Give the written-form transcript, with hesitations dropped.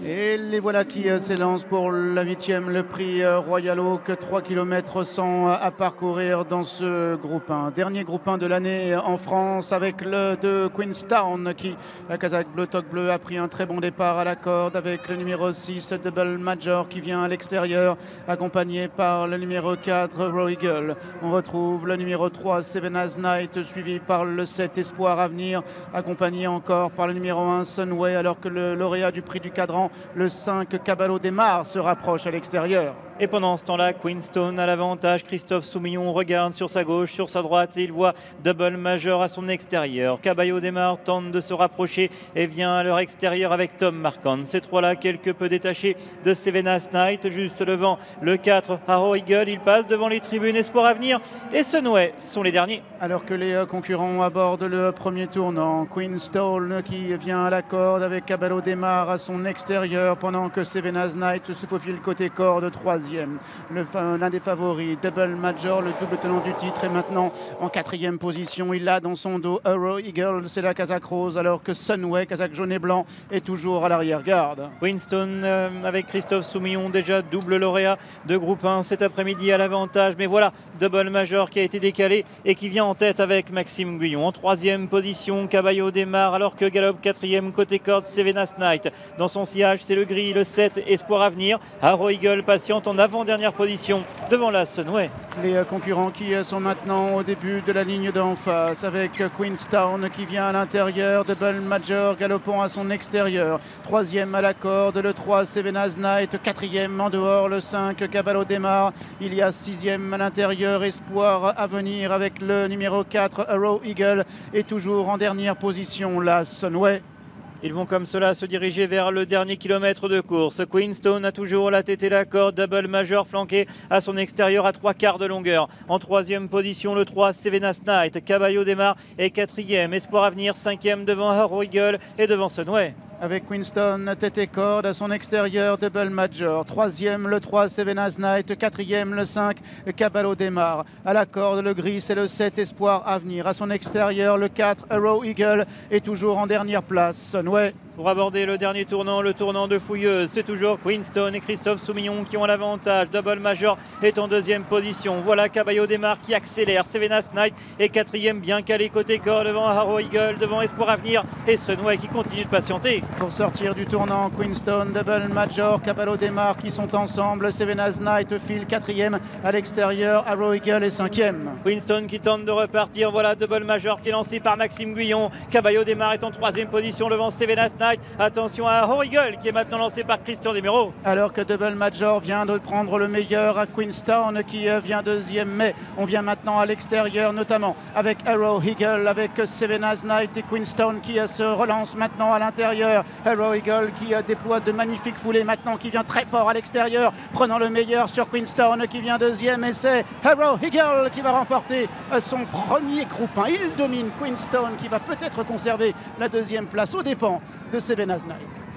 Et les voilà qui s'élancent pour la 8e, le prix Royal Oak, 3 km 100 à parcourir dans ce groupe 1. Dernier groupe 1 de l'année en France avec le de Queenstown qui, la Kazakh bleu, toque bleu, a pris un très bon départ à la corde avec le numéro 6, Double Major qui vient à l'extérieur, accompagné par le numéro 4, Raw Eagle. On retrouve le numéro 3, Seven As Night, suivi par le 7, Espoir Avenir, accompagné encore par le numéro 1, Sunway, alors que le lauréat du prix du cadran, le 5, Caballo Desmar, se rapproche à l'extérieur. Et pendant ce temps-là, Queenstown a l'avantage. Christophe Soumillon regarde sur sa gauche, sur sa droite et il voit Double Major à son extérieur. Caballo Desmar tente de se rapprocher et vient à leur extérieur avec Tom Marquand. Ces trois-là, quelque peu détachés de Seven As Night, juste devant le 4, Raw Eagle. Il passe devant les tribunes Espoir Avenir et Sunway sont les derniers. Alors que les concurrents abordent le premier tournant, Queenstown qui vient à la corde avec Caballo Desmar à son extérieur pendant que Seven As Night se faufile côté corde, 3e. L'un des favoris, Double Major, le double tenant du titre, est maintenant en 4e position. Il a dans son dos Raw Eagle, c'est la Kazakh rose, alors que Sunway, Kazakh jaune et blanc, est toujours à l'arrière-garde. Queenstown avec Christophe Soumillon, déjà double lauréat de groupe 1 cet après-midi à l'avantage. Mais voilà, Double Major qui a été décalé et qui vient en tête avec Maxime Guyon. En 3e position, Caballo Desmar, alors que galope 4e côté corde, Seven As Night. Dans son sillage, c'est le gris, le 7, Espoir Avenir. Raw Eagle patiente en avant-dernière position devant la Sunway. Les concurrents qui sont maintenant au début de la ligne d'en face avec Queenstown qui vient à l'intérieur, Double Major galopant à son extérieur. 3e à la corde, le 3, Seven As Night. 4e en dehors, le 5, Caballo Desmar. Il y a 6e à l'intérieur, Espoir Avenir avec le numéro 4, Raw Eagle. Et toujours en dernière position, la Sunway. Ils vont comme cela se diriger vers le dernier kilomètre de course. Queenstown a toujours la tête et la corde. Double Major flanqué à son extérieur à 3/4 de longueur. En 3e position, le 3, Seven As Night. Caballo Desmar est 4e. Espoir Avenir, 5e devant Raw Eagle et devant Sunway. Avec Queenstown, tête et corde à son extérieur, Double Major. 3e, le 3, Seven As Night. 4e, le 5, Caballo Desmar. À la corde, le gris, c'est le 7, Espoir Avenir. À son extérieur, le 4, Raw Eagle. Et toujours en dernière place, Sunway. Pour aborder le dernier tournant, le tournant de Fouilleuse, c'est toujours Queenstown et Christophe Soumillon qui ont l'avantage. Double Major est en 2e position. Voilà Caballo Desmar qui accélère. Seven As Night est 4e, bien calé côté corps devant Raw Eagle, devant Espoir Avenir et Sunway qui continue de patienter. Pour sortir du tournant, Queenstown, Double Major, Caballo Desmar qui sont ensemble. Seven As Night file 4e à l'extérieur. Raw Eagle est 5e. Queenstown qui tente de repartir. Voilà Double Major qui est lancé par Maxime Guyon. Caballo Desmar est en 3e position devant Seven As Night. Attention à Raw Eagle qui est maintenant lancé par Christian Desméraud. Alors que Double Major vient de prendre le meilleur à Queenstown qui vient 2e. Mais on vient maintenant à l'extérieur, notamment avec Raw Eagle, avec Seven As Night et Queenstown qui se relance maintenant à l'intérieur. Raw Eagle qui déploie de magnifiques foulées maintenant, qui vient très fort à l'extérieur, prenant le meilleur sur Queenstown qui vient 2e. Et c'est Raw Eagle qui va remporter son premier groupe 1. Il domine Queenstown qui va peut-être conserver la 2e place aux dépens de Seven As Night.